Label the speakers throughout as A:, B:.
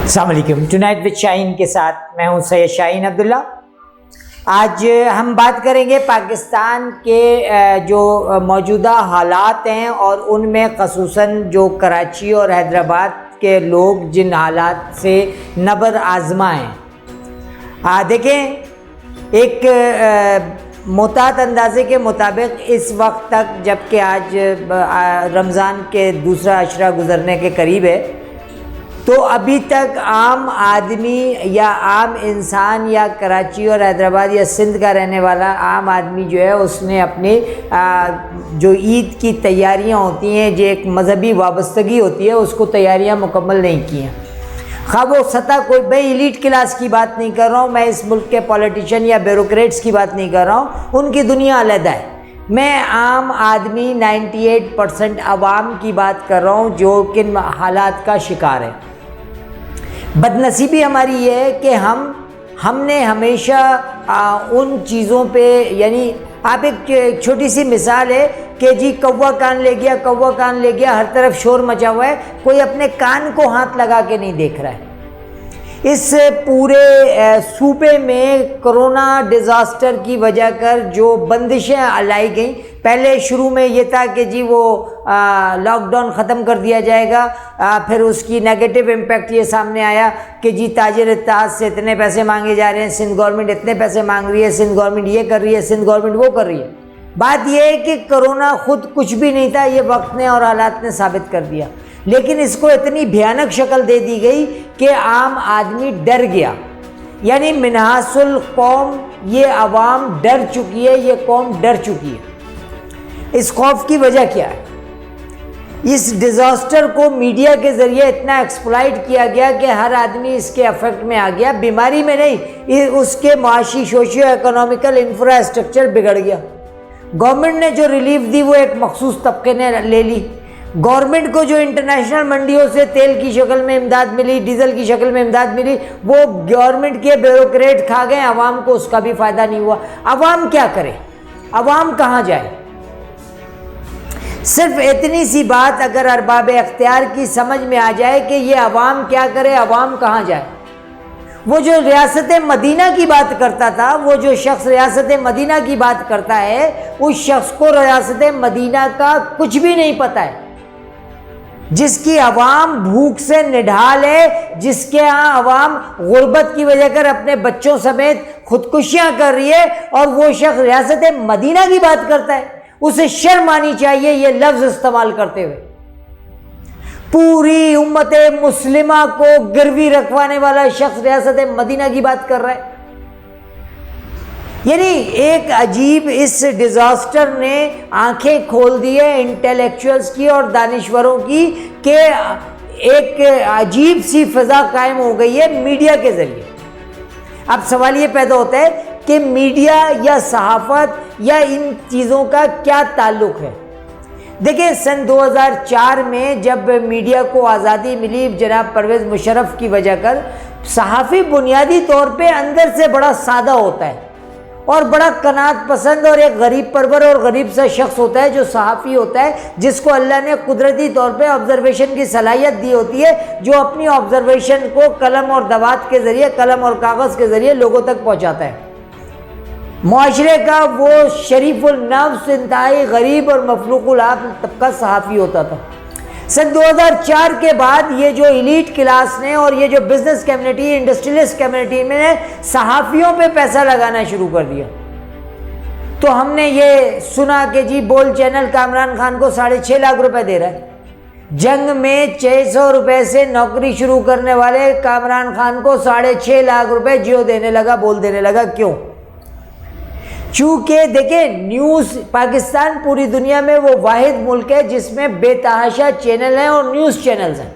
A: السلام علیکم. Tonight with شاہین کے ساتھ میں ہوں سید شاہین عبداللہ. آج ہم بات کریں گے پاکستان کے جو موجودہ حالات ہیں اور ان میں خصوصاً جو کراچی اور حیدرآباد کے لوگ جن حالات سے نبر آزما ہیں. دیکھیں، ایک محتاط اندازے کے مطابق اس وقت تک، جب کہ آج رمضان کے دوسرا عشرہ گزرنے کے قریب ہے، تو ابھی تک عام آدمی یا عام انسان یا کراچی اور حیدرآباد یا سندھ کا رہنے والا عام آدمی جو ہے، اس نے اپنی جو عید کی تیاریاں ہوتی ہیں، جو ایک مذہبی وابستگی ہوتی ہے، اس کو تیاریاں مکمل نہیں کی ہیں. خواہ وہ سطح کوئی، میں ایلیٹ کلاس کی بات نہیں کر رہا ہوں، میں اس ملک کے پولیٹیشین یا بیوروکریٹس کی بات نہیں کر رہا ہوں، ان کی دنیا علیحدہ ہے. میں عام آدمی 98% عوام کی بات کر رہا ہوں جو کن حالات کا شکار ہے. بدنصیبی ہماری یہ ہے کہ ہم نے ہمیشہ ان چیزوں پہ، یعنی آپ ایک چھوٹی سی مثال ہے کہ جی کوا کان لے گیا، کوا کان لے گیا، ہر طرف شور مچا ہوا ہے، کوئی اپنے کان کو ہاتھ لگا کے نہیں دیکھ رہا ہے. اس پورے صوبے میں کرونا ڈیزاسٹر کی وجہ کر جو بندشیں لائی گئیں، پہلے شروع میں یہ تھا کہ جی وہ لاک ڈاؤن ختم کر دیا جائے گا، پھر اس کی نیگیٹو امپیکٹ یہ سامنے آیا کہ جی تاجر اتحاد سے اتنے پیسے مانگے جا رہے ہیں، سندھ گورنمنٹ اتنے پیسے مانگ رہی ہے، سندھ گورنمنٹ یہ کر رہی ہے، سندھ گورنمنٹ وہ کر رہی ہے. بات یہ ہے کہ کرونا خود کچھ بھی نہیں تھا، یہ وقت نے اور حالات نے ثابت کر دیا، لیکن اس کو اتنی بھیانک شکل دے دی گئی کہ عام آدمی ڈر گیا. یعنی منحاس القوم، یہ عوام ڈر چکی ہے، یہ قوم ڈر چکی ہے. اس خوف کی وجہ کیا ہے؟ اس ڈیزاسٹر کو میڈیا کے ذریعے اتنا ایکسپلائٹ کیا گیا کہ ہر آدمی اس کے افیکٹ میں آ گیا. بیماری میں نہیں، اس کے معاشی سوشیو اکنامیکل انفراسٹرکچر بگڑ گیا. گورنمنٹ نے جو ریلیف دی وہ ایک مخصوص طبقے نے لے لی. گورنمنٹ کو جو انٹرنیشنل منڈیوں سے تیل کی شکل میں امداد ملی، ڈیزل کی شکل میں امداد ملی، وہ گورنمنٹ کے بیوروکریٹ کھا گئے، عوام کو اس کا بھی فائدہ نہیں ہوا. عوام کیا کرے؟ عوام کہاں جائے؟ صرف اتنی سی بات اگر ارباب اختیار کی سمجھ میں آ جائے کہ یہ عوام کیا کرے، عوام کہاں جائے. وہ جو ریاست مدینہ کی بات کرتا تھا، وہ جو شخص ریاست مدینہ کی بات کرتا ہے، اس شخص کو ریاست مدینہ کا کچھ بھی نہیں پتہ ہے. جس کی عوام بھوک سے نڈھال ہے، جس کے ہاں عوام غربت کی وجہ کر اپنے بچوں سمیت خودکشیاں کر رہی ہے، اور وہ شخص ریاست مدینہ کی بات کرتا ہے. اسے شرم آنی چاہیے یہ لفظ استعمال کرتے ہوئے. پوری امت مسلمہ کو گروی رکھوانے والا شخص ریاست مدینہ کی بات کر رہا ہے. یعنی ایک عجیب، اس ڈیزاسٹر نے آنکھیں کھول دی ہے انٹیلیکچوئلز کی اور دانشوروں کی کہ ایک عجیب سی فضا قائم ہو گئی ہے میڈیا کے ذریعے. اب سوال یہ پیدا ہوتا ہے کہ میڈیا یا صحافت یا ان چیزوں کا کیا تعلق ہے. دیکھیں، سن 2004 میں جب میڈیا کو آزادی ملی جناب پرویز مشرف کی وجہ کر، صحافی بنیادی طور پہ اندر سے بڑا سادہ ہوتا ہے اور بڑا قناعت پسند اور ایک غریب پرور اور غریب سا شخص ہوتا ہے جو صحافی ہوتا ہے، جس کو اللہ نے قدرتی طور پہ آبزرویشن کی صلاحیت دی ہوتی ہے، جو اپنی آبزرویشن کو قلم اور دوات کے ذریعے، قلم اور کاغذ کے ذریعے لوگوں تک پہنچاتا ہے. معاشرے کا وہ شریف النفس، انتہائی غریب اور مفلوق العقل طبقہ صحافی ہوتا تھا. سن 2004 کے بعد یہ جو ایلیٹ کلاس نے اور یہ جو بزنس کمیونٹی، انڈسٹریلسٹ کمیونٹی میں نے صحافیوں پہ پیسہ لگانا شروع کر دیا. تو ہم نے یہ سنا کہ جی بول چینل کامران خان کو 6.5 لاکھ روپے دے رہا ہے. جنگ میں 600 روپے سے نوکری شروع کرنے والے کامران خان کو 6.5 لاکھ روپے جیو دینے لگا، بول دینے لگا. کیوں؟ چونکہ دیکھیں، نیوز پاکستان پوری دنیا میں وہ واحد ملک ہے جس میں بے تحاشا چینل ہیں اور نیوز چینلز ہیں.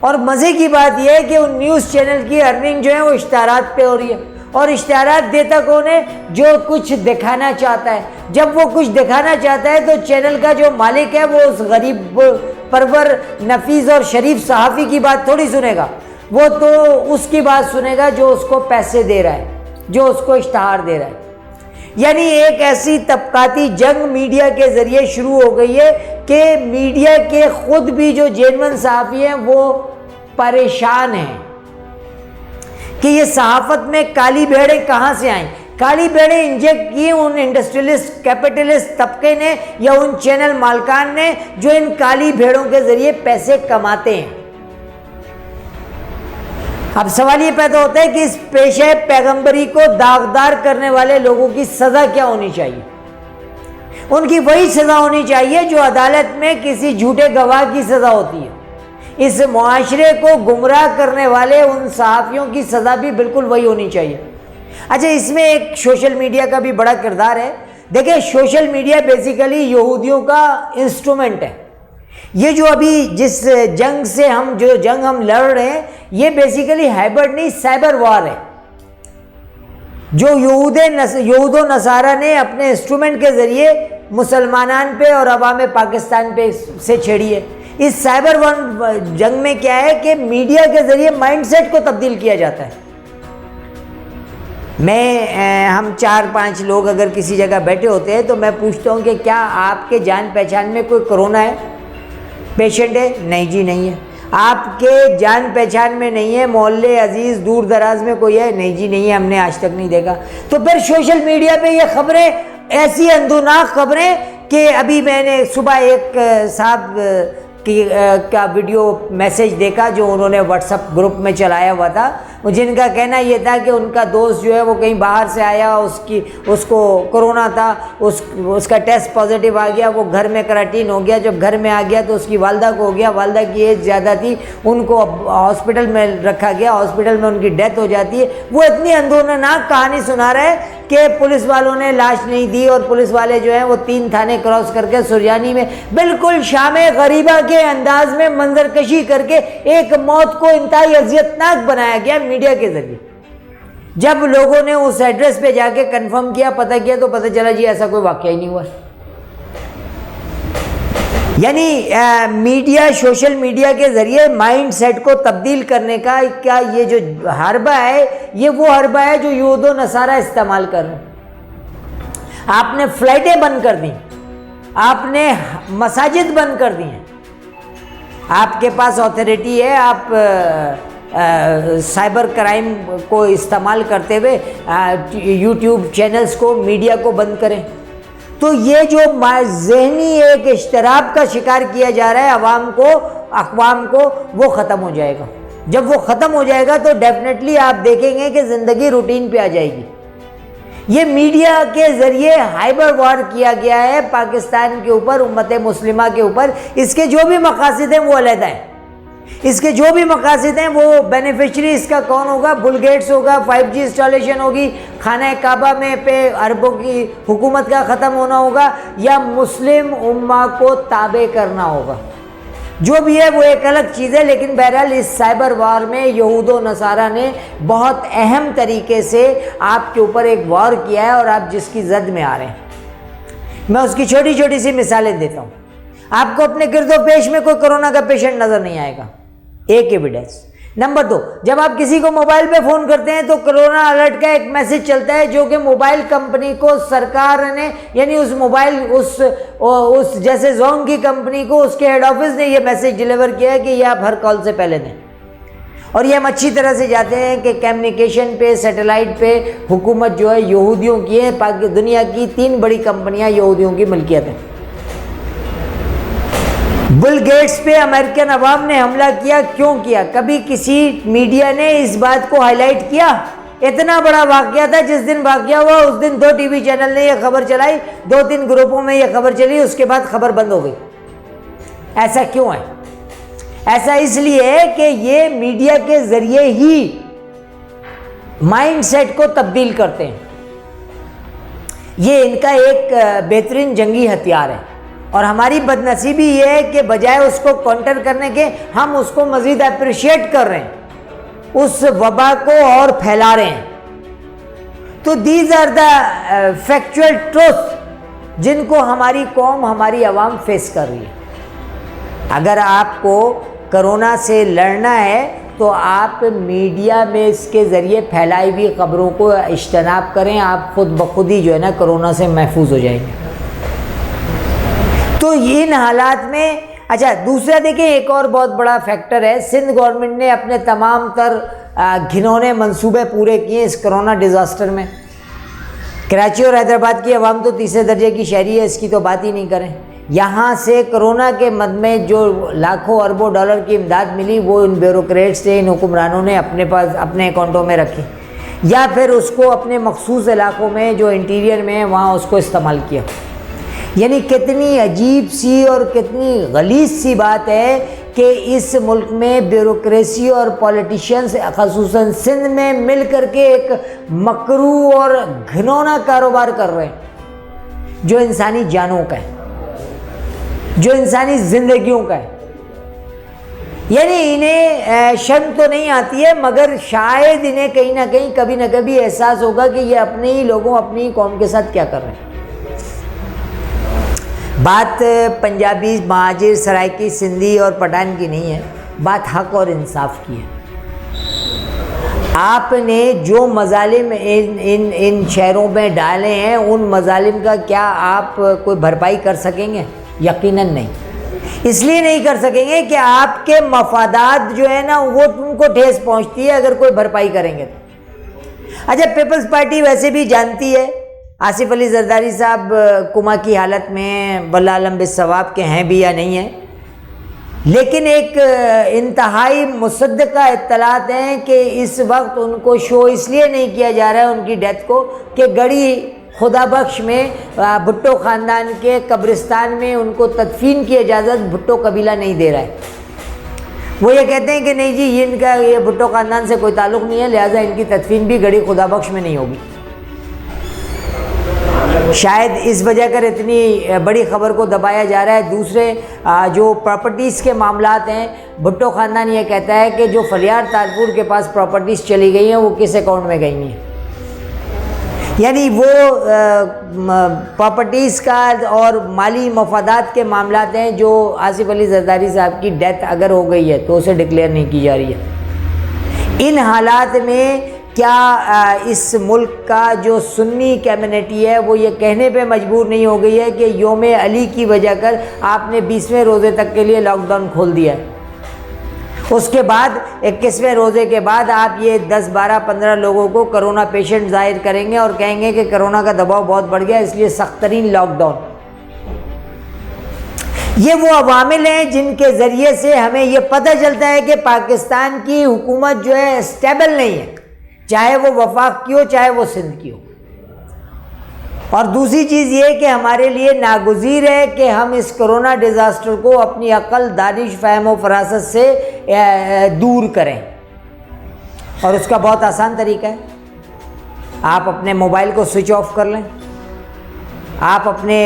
A: اور مزے کی بات یہ ہے کہ ان نیوز چینل کی ارننگ جو ہے وہ اشتہارات پہ ہو رہی ہے. اور اشتہارات دیتا کون ہے؟ جو کچھ دکھانا چاہتا ہے. جب وہ کچھ دکھانا چاہتا ہے تو چینل کا جو مالک ہے وہ اس غریب پرور، نفیس اور شریف صحافی کی بات تھوڑی سنے گا. وہ تو اس کی بات سنے گا جو اس کو پیسے دے رہا ہے، جو اس کو اشتہار دے رہا ہے. یعنی ایک ایسی طبقاتی جنگ میڈیا کے ذریعے شروع ہو گئی ہے کہ میڈیا کے خود بھی جو جینون صحافی ہیں وہ پریشان ہیں. کہ یہ صحافت میں کالی بھیڑیں کہاں سے آئیں. کالی بھیڑیں انجیکٹ کی ان انڈسٹریلسٹ کیپٹلسٹ طبقے نے یا ان چینل مالکان نے جو ان کالی بھیڑوں کے ذریعے پیسے کماتے ہیں. اب سوال یہ پیدا ہوتا ہے کہ اس پیشہ پیغمبری کو داغدار کرنے والے لوگوں کی سزا کیا ہونی چاہیے؟ ان کی وہی سزا ہونی چاہیے جو عدالت میں کسی جھوٹے گواہ کی سزا ہوتی ہے. اس معاشرے کو گمراہ کرنے والے ان صحافیوں کی سزا بھی بالکل وہی ہونی چاہیے. اچھا، اس میں ایک سوشل میڈیا کا بھی بڑا کردار ہے. دیکھیں، سوشل میڈیا بیسیکلی یہودیوں کا انسٹرومنٹ ہے. یہ جو ابھی جس جنگ سے ہم لڑ رہے ہیں، یہ بیسیکلی ہائبرڈ نہیں، سائبر وار ہے جو یہود و نصارہ نے اپنے انسٹرومنٹ کے ذریعے مسلمانان پہ اور عوام پاکستان پہ سے چھیڑی ہے. اس سائبر جنگ میں کیا ہے کہ میڈیا کے ذریعے مائنڈ سیٹ کو تبدیل کیا جاتا ہے. ہم 4-5 لوگ اگر کسی جگہ بیٹھے ہوتے ہیں تو میں پوچھتا ہوں کہ کیا آپ کے جان پہچان میں کوئی کرونا ہے، پیشنٹ ہے؟ نہیں جی نہیں ہے. آپ کے جان پہچان میں نہیں ہے، محلے عزیز دور دراز میں کوئی ہے؟ نہیں جی نہیں ہے، ہم نے آج تک نہیں دیکھا. تو پھر سوشل میڈیا پہ یہ خبریں، ایسی اندوناک خبریں کہ ابھی میں نے صبح ایک صاحب کا ویڈیو میسیج دیکھا جو انہوں نے واٹس ایپ گروپ میں چلایا ہوا تھا، جن کا کہنا یہ تھا کہ ان کا دوست جو ہے وہ کہیں باہر سے آیا، اس کو کرونا تھا، اس کا ٹیسٹ پازیٹیو آ گیا، وہ گھر میں کرنٹین ہو گیا. جب گھر میں آ گیا تو اس کی والدہ کو ہو گیا. والدہ کی ایج زیادہ تھی، ان کو ہاسپٹل میں رکھا گیا، ہاسپٹل میں ان کی ڈیتھ ہو جاتی ہے. وہ اتنی اندوناک کہانی سنا رہا ہے کہ پولیس والوں نے لاش نہیں دی اور پولیس والے جو ہیں وہ 3 تھانے کراس کر کے سریانی میں بالکل شام غریبہ کے انداز میں منظر کشی کر کے ایک موت کو انتہائی اذیتناک بنایا گیا میڈیا کے ذریعے. جب لوگوں نے اس ایڈریس پہ جا کے کنفرم کیا، پتہ کیا، تو پتہ چلا جی ایسا کوئی واقعہ ہی نہیں ہوا. یعنی میڈیا، سوشل میڈیا کے ذریعے مائنڈ سیٹ کو تبدیل کرنے کا کیا یہ جو حربہ ہے، یہ وہ حربہ ہے جو یہود و نصارہ استعمال کر رہے ہیں. آپ نے فلائٹیں بند کر دیں، آپ نے مساجد بند کر دی ہیں. آپ کے پاس اتھارٹی ہے، آپ سائبر کرائم کو استعمال کرتے ہوئے یوٹیوب چینلز کو، میڈیا کو بند کریں. تو یہ جو ذہنی ایک اضطراب کا شکار کیا جا رہا ہے اقوام کو، وہ ختم ہو جائے گا. جب وہ ختم ہو جائے گا تو ڈیفینیٹلی آپ دیکھیں گے کہ زندگی روٹین پہ آ جائے گی. یہ میڈیا کے ذریعے ہائبر وار کیا گیا ہے پاکستان کے اوپر، امت مسلمہ کے اوپر. اس کے جو بھی مقاصد ہیں وہ علیحدہ ہیں. اس کے جو بھی مقاصد ہیں وہ بینیفیشری اس کا کون ہوگا؟ بل گیٹس ہوگا، 5G انسٹالیشن ہوگی، خانہ کعبہ میں پہ عربوں کی حکومت کا ختم ہونا ہوگا، یا مسلم امہ کو تابع کرنا ہوگا. جو بھی ہے وہ ایک الگ چیز ہے. لیکن بہرحال اس سائبر وار میں یہود و نصارہ نے بہت اہم طریقے سے آپ کے اوپر ایک وار کیا ہے اور آپ جس کی زد میں آ رہے ہیں. میں اس کی چھوٹی چھوٹی سی مثالیں دیتا ہوں. آپ کو اپنے گرد و پیش میں کوئی کرونا کا پیشنٹ نظر نہیں آئے گا، ایک ایویڈنس. نمبر 2، جب آپ کسی کو موبائل پہ فون کرتے ہیں تو کرونا الرٹ کا ایک میسج چلتا ہے جو کہ موبائل کمپنی کو سرکار نے، یعنی اس موبائل اس جیسے زونگ کی کمپنی کو اس کے ہیڈ آفس نے یہ میسج ڈیلیور کیا ہے کہ یہ آپ ہر کال سے پہلے دیں. اور یہ ہم اچھی طرح سے جاتے ہیں کہ کمیونیکیشن پہ، سیٹلائٹ پہ حکومت جو ہے یہودیوں کی ہے. دنیا کی 3 بڑی کمپنیاں یہودیوں کی ملکیت ہیں. بل گیٹس پہ امریکن عوام نے حملہ کیا. کیوں کیا؟ کبھی کسی میڈیا نے اس بات کو ہائی لائٹ کیا؟ اتنا بڑا واقعہ تھا، جس دن واقعہ ہوا اس دن 2 ٹی وی چینل نے یہ خبر چلائی، 2-3 گروپوں میں یہ خبر چلی، اس کے بعد خبر بند ہو گئی. ایسا کیوں ہے؟ ایسا اس لیے ہے کہ یہ میڈیا کے ذریعے ہی مائنڈ سیٹ کو تبدیل کرتے ہیں. یہ ان کا ایک بہترین جنگی ہتھیار ہے. اور ہماری بد نصیبی یہ ہے کہ بجائے اس کو کاؤنٹر کرنے کے ہم اس کو مزید اپریشیٹ کر رہے ہیں، اس وبا کو اور پھیلا رہے ہیں. تو these are the factual truth جن کو ہماری قوم، ہماری عوام فیس کر رہی ہے. اگر آپ کو کرونا سے لڑنا ہے تو آپ میڈیا میں اس کے ذریعے پھیلائی ہوئی خبروں کو اجتناب کریں. آپ خود بخود ہی جو ہے نا کرونا سے محفوظ ہو جائیں گے. تو ان حالات میں اچھا دوسرا دیکھیں ایک اور بہت بڑا فیکٹر ہے، سندھ گورنمنٹ نے اپنے تمام تر گھنونے منصوبے پورے کیے اس کرونا ڈیزاسٹر میں۔ کراچی اور حیدرآباد کی عوام تو تیسرے درجے کی شہری ہے، اس کی تو بات ہی نہیں کریں۔ یہاں سے کرونا کے مد میں جو لاکھوں اربوں ڈالر کی امداد ملی وہ ان بیوروکریٹس نے، ان حکمرانوں نے اپنے پاس اپنے اکاؤنٹوں میں رکھی، یا پھر اس کو اپنے مخصوص علاقوں میں جو انٹیریئر میں ہیں وہاں اس کو استعمال کیا۔ یعنی کتنی عجیب سی اور کتنی غلیظ سی بات ہے کہ اس ملک میں بیوروکریسی اور پولیٹیشینز خصوصاً سندھ میں مل کر کے ایک مکروہ اور گھنونا کاروبار کر رہے ہیں جو انسانی جانوں کا ہے، جو انسانی زندگیوں کا ہے۔ یعنی انہیں شرم تو نہیں آتی ہے، مگر شاید انہیں کہیں نہ کہیں کبھی نہ کبھی احساس ہوگا کہ یہ اپنے ہی لوگوں، اپنی ہی قوم کے ساتھ کیا کر رہے ہیں۔ بات پنجابی، مہاجر، سرائکی، سندھی اور پٹھان کی نہیں ہے، بات حق اور انصاف کی ہے۔ آپ نے جو مظالم ان شہروں میں ڈالے ہیں ان مظالم کا کیا آپ کوئی بھرپائی کر سکیں گے؟ یقیناً نہیں۔ اس لیے نہیں کر سکیں گے کہ آپ کے مفادات جو ہے نا وہ ان کو ٹھیس پہنچتی ہے اگر کوئی بھرپائی کریں گے تو۔ اچھا پیپلز پارٹی ویسے بھی جانتی ہے آصف علی زرداری صاحب کما کی حالت میں واللہ اعلم بالصواب کے ہیں بھی یا نہیں ہیں، لیکن ایک انتہائی مصدقہ اطلاعات ہیں کہ اس وقت ان کو شو اس لیے نہیں کیا جا رہا ہے ان کی ڈیتھ کو کہ گڑی خدا بخش میں بھٹو خاندان کے قبرستان میں ان کو تدفین کی اجازت بھٹو قبیلہ نہیں دے رہا ہے۔ وہ یہ کہتے ہیں کہ نہیں جی ان کا یہ بھٹو خاندان سے کوئی تعلق نہیں ہے، لہٰذا ان کی تدفین بھی گڑی خدا بخش میں نہیں ہوگی۔ شاید اس وجہ کر اتنی بڑی خبر کو دبایا جا رہا ہے۔ دوسرے جو پراپرٹیز کے معاملات ہیں، بھٹو خاندان یہ کہتا ہے کہ جو فلیار تالپور کے پاس پراپرٹیز چلی گئی ہیں وہ کس اکاؤنٹ میں گئی ہیں، یعنی وہ پراپرٹیز کا اور مالی مفادات کے معاملات ہیں جو آصف علی زرداری صاحب کی ڈیتھ اگر ہو گئی ہے تو اسے ڈکلیئر نہیں کی جا رہی ہے۔ ان حالات میں کیا اس ملک کا جو سنی کمیونٹی ہے وہ یہ کہنے پہ مجبور نہیں ہو گئی ہے کہ یوم علی کی وجہ کر آپ نے 20ویں روزے تک کے لیے لاک ڈاؤن کھول دیا ہے، اس کے بعد 21ویں روزے کے بعد آپ یہ 10 12 15 لوگوں کو کرونا پیشنٹ ظاہر کریں گے اور کہیں گے کہ کرونا کا دباؤ بہت بڑھ گیا اس لیے سخت ترین لاک ڈاؤن۔ یہ وہ عوامل ہیں جن کے ذریعے سے ہمیں یہ پتہ چلتا ہے کہ پاکستان کی حکومت جو ہے اسٹیبل نہیں ہے، چاہے وہ وفاق کی ہو چاہے وہ سندھ کی ہو۔ اور دوسری چیز یہ کہ ہمارے لیے ناگزیر ہے کہ ہم اس کرونا ڈیزاسٹر کو اپنی عقل، دانش، فہم و فراست سے دور کریں، اور اس کا بہت آسان طریقہ ہے، آپ اپنے موبائل کو سوئچ آف کر لیں، آپ اپنے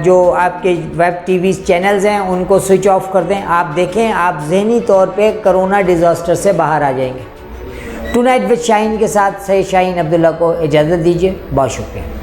A: جو آپ کے ویب ٹی وی چینلز ہیں ان کو سوئچ آف کر دیں، آپ دیکھیں آپ ذہنی طور پہ کرونا ڈیزاسٹر سے باہر آ جائیں گے۔ ٹو نائٹ وتھ شاہین کے ساتھ سے شاہین عبداللہ کو اجازت دیجیے، بہت شکریہ۔